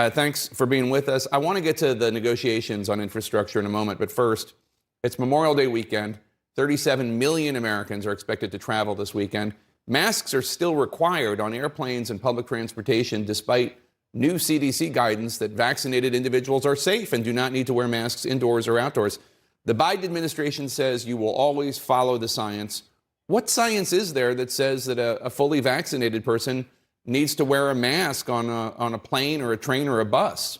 Thanks for being with us. I want to get to the negotiations on infrastructure in a moment, but first, it's Memorial Day weekend. 37 million Americans are expected to travel this weekend. Masks are still required on airplanes and public transportation, despite new CDC guidance that vaccinated individuals are safe and do not need to wear masks indoors or outdoors. The Biden administration says you will always follow the science. What science is there that says that a fully vaccinated person needs to wear a mask on a plane or a train or a bus?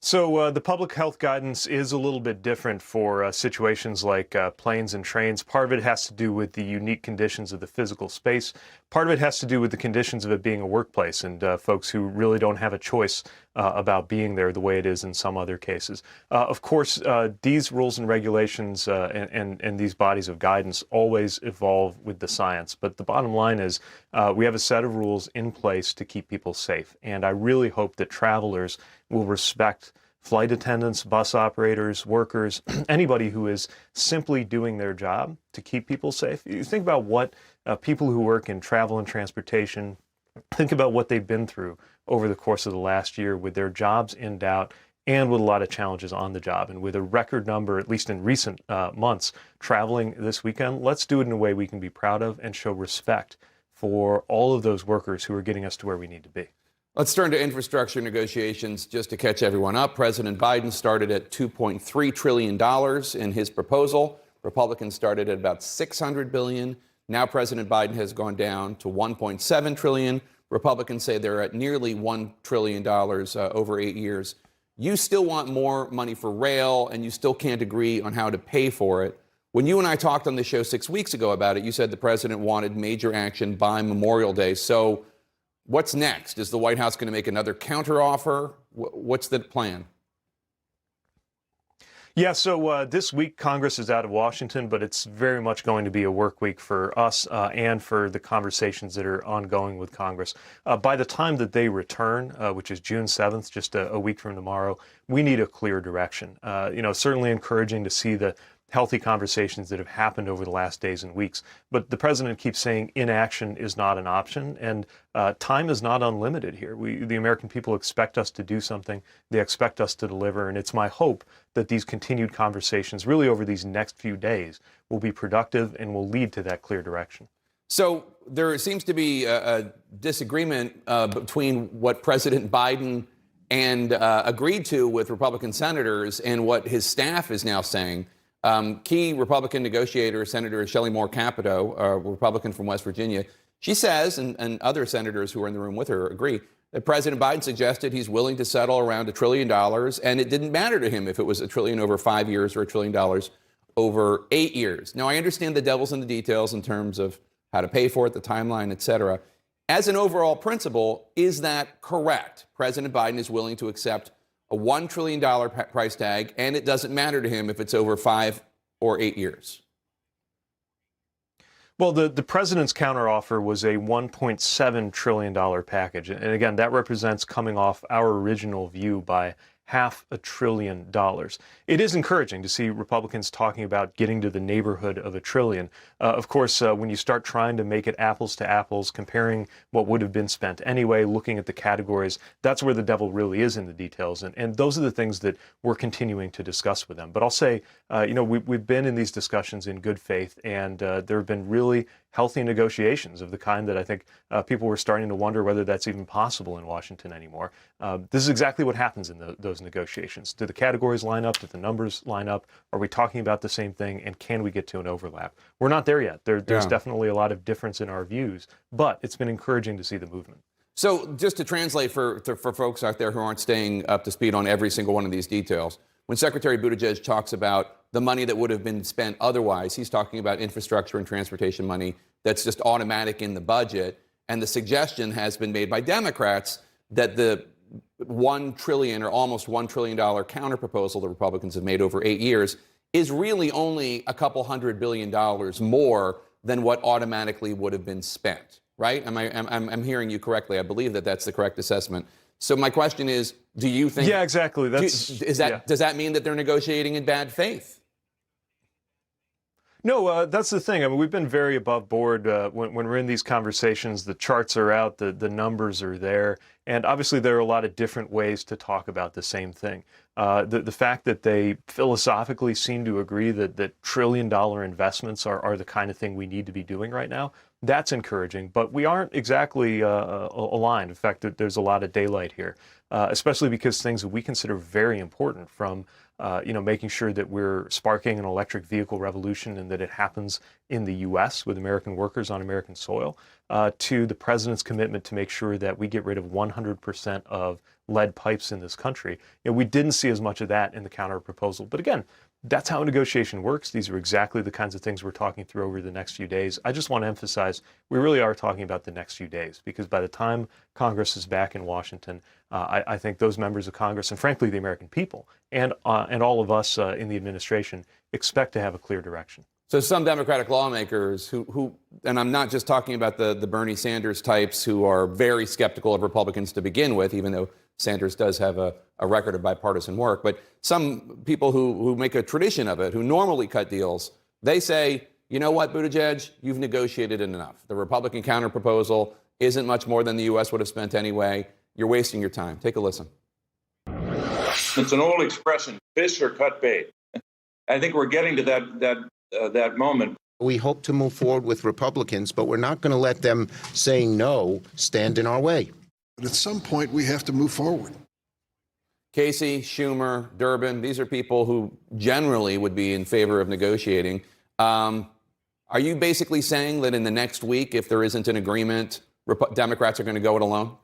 So the public health guidance is a little bit different for situations like planes and trains. Part of it has to do with the unique conditions of the physical space. Part of it has to do with the conditions of it being a workplace and folks who really don't have a choice about being there the way it is in some other cases. Of course, these rules and regulations and these bodies of guidance always evolve with the science. But the bottom line is we have a set of rules in place to keep people safe. And I really hope that travelers will respect flight attendants, bus operators, workers, anybody who is simply doing their job to keep people safe. You think about what people who work in travel and transportation, think about what they've been through over the course of the last year with their jobs in doubt and with a lot of challenges on the job. And with a record number, at least in recent months, traveling this weekend, let's do it in a way we can be proud of and show respect for all of those workers who are getting us to where we need to be. Let's turn to infrastructure negotiations just to catch everyone up. President Biden started at $2.3 trillion in his proposal. Republicans started at about $600 billion. Now President Biden has gone down to $1.7 trillion. Republicans say they're at nearly $1 trillion over 8 years. You still want more money for rail, and you still can't agree on how to pay for it. When you and I talked on the show 6 weeks ago about it, you said the president wanted major action by Memorial Day. So what's next? Is the White House going to make another counteroffer? What's the plan? Yeah, so this week Congress is out of Washington, but it's very much going to be a work week for us and for the conversations that are ongoing with Congress. By the time that they return, which is June 7th, just a week from tomorrow, we need a clear direction. Certainly encouraging to see the healthy conversations that have happened over the last days and weeks. But the president keeps saying inaction is not an option, and time is not unlimited here. The American people expect us to do something. They expect us to deliver, and it's my hope that these continued conversations, really over these next few days, will be productive and will lead to that clear direction. So there seems to be a disagreement between what President Biden and agreed to with Republican senators and what his staff is now saying. Key Republican negotiator, Senator Shelley Moore Capito, a Republican from West Virginia, she says, and other senators who are in the room with her agree, that President Biden suggested he's willing to settle around $1 trillion, and it didn't matter to him if it was $1 trillion over 5 years or $1 trillion over 8 years. Now, I understand the devil's in the details in terms of how to pay for it, the timeline, et cetera. As an overall principle, is that correct? President Biden is willing to accept a $1 trillion price tag, and it doesn't matter to him if it's over 5 or 8 years. Well, the president's counteroffer was a $1.7 trillion package. And again, that represents coming off our original view by $500 billion. It is encouraging to see Republicans talking about getting to the neighborhood of $1 trillion. Of course, when you start trying to make it apples to apples, comparing what would have been spent anyway, looking at the categories, that's where the devil really is in the details. And those are the things that we're continuing to discuss with them. But I'll say, we've been in these discussions in good faith, and there have been really healthy negotiations of the kind that I think people were starting to wonder whether that's even possible in Washington anymore. This is exactly what happens in those negotiations. Do the categories line up? Do the numbers line up? Are we talking about the same thing? And can we get to an overlap? We're not there yet. There's definitely a lot of difference in our views, but it's been encouraging to see the movement. So just to translate for folks out there who aren't staying up to speed on every single one of these details, when Secretary Buttigieg talks about the money that would have been spent otherwise, he's talking about infrastructure and transportation money that's just automatic in the budget. And the suggestion has been made by Democrats that the $1 trillion or almost $1 trillion counterproposal the Republicans have made over 8 years is really only a couple $100 billion more than what automatically would have been spent, right? I'm hearing you correctly. I believe that that's the correct assessment. So my question is, do you think... Yeah, exactly. Does that mean that they're negotiating in bad faith? No, that's the thing. I mean, we've been very above board when we're in these conversations. The charts are out, the numbers are there, and obviously there are a lot of different ways to talk about the same thing. The fact that they philosophically seem to agree that trillion-dollar investments are the kind of thing we need to be doing right now, that's encouraging. But we aren't exactly aligned. In fact, there's a lot of daylight here, especially because things that we consider very important, from making sure that we're sparking an electric vehicle revolution and that it happens in the U.S. with American workers on American soil, to the president's commitment to make sure that we get rid of 100% of lead pipes in this country. We didn't see as much of that in the counter proposal. But again, that's how a negotiation works. These are exactly the kinds of things we're talking through over the next few days. I just want to emphasize we really are talking about the next few days, because by the time Congress is back in Washington, I think those members of Congress, and frankly the American people, and all of us in the administration, expect to have a clear direction. So some Democratic lawmakers who, and I'm not just talking about the Bernie Sanders types who are very skeptical of Republicans to begin with, even though Sanders does have a record of bipartisan work, but some people who make a tradition of it, who normally cut deals, they say, you know what, Buttigieg, you've negotiated enough. The Republican counterproposal isn't much more than the U.S. would have spent anyway. You're wasting your time. Take a listen. It's an old expression, fish or cut bait. I think we're getting to that moment. We hope to move forward with Republicans, but we're not going to let them saying no stand in our way. But at some point, we have to move forward. Casey, Schumer, Durbin, these are people who generally would be in favor of negotiating. Are you basically saying that in the next week, if there isn't an agreement, Democrats are going to go it alone?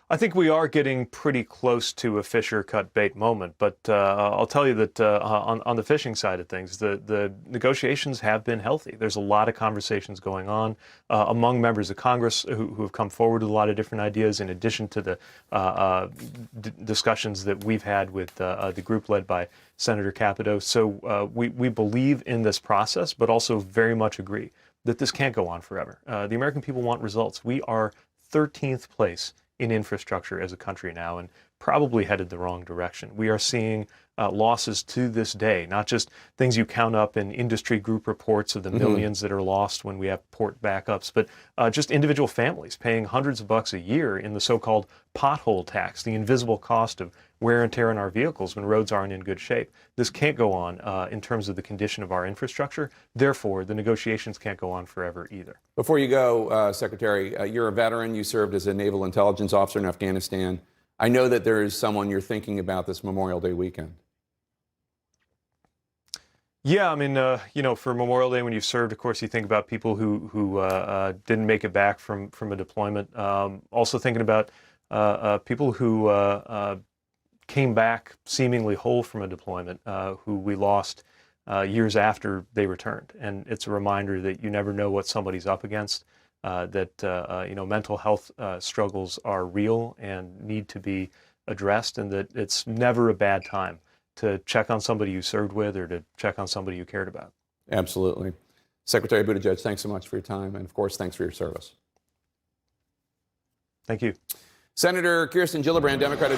I think we are getting pretty close to a fish or cut bait moment, but I'll tell you that on the fishing side of things, the negotiations have been healthy. There's a lot of conversations going on among members of Congress who have come forward with a lot of different ideas, in addition to the discussions that we've had with the group led by Senator Capito. So we believe in this process, but also very much agree that this can't go on forever. The American people want results. We are 13th place in infrastructure as a country now, and probably headed the wrong direction. We are seeing losses to this day, not just things you count up in industry group reports of the millions that are lost when we have port backups, but just individual families paying hundreds of bucks a year in the so-called pothole tax, the invisible cost of wear and tear on our vehicles when roads aren't in good shape. This can't go on in terms of the condition of our infrastructure. Therefore, the negotiations can't go on forever either. Before you go, Secretary, you're a veteran. You served as a naval intelligence officer in Afghanistan. I know that there is someone you're thinking about this Memorial Day weekend. Yeah, I mean, for Memorial Day, when you've served, of course, you think about people who didn't make it back from a deployment. Also thinking about people who came back seemingly whole from a deployment, who we lost years after they returned. And it's a reminder that you never know what somebody's up against, that mental health struggles are real and need to be addressed, and that it's never a bad time to check on somebody you served with or to check on somebody you cared about. Absolutely. Secretary Buttigieg, thanks so much for your time. And of course, thanks for your service. Thank you. Senator Kirsten Gillibrand, Democrat.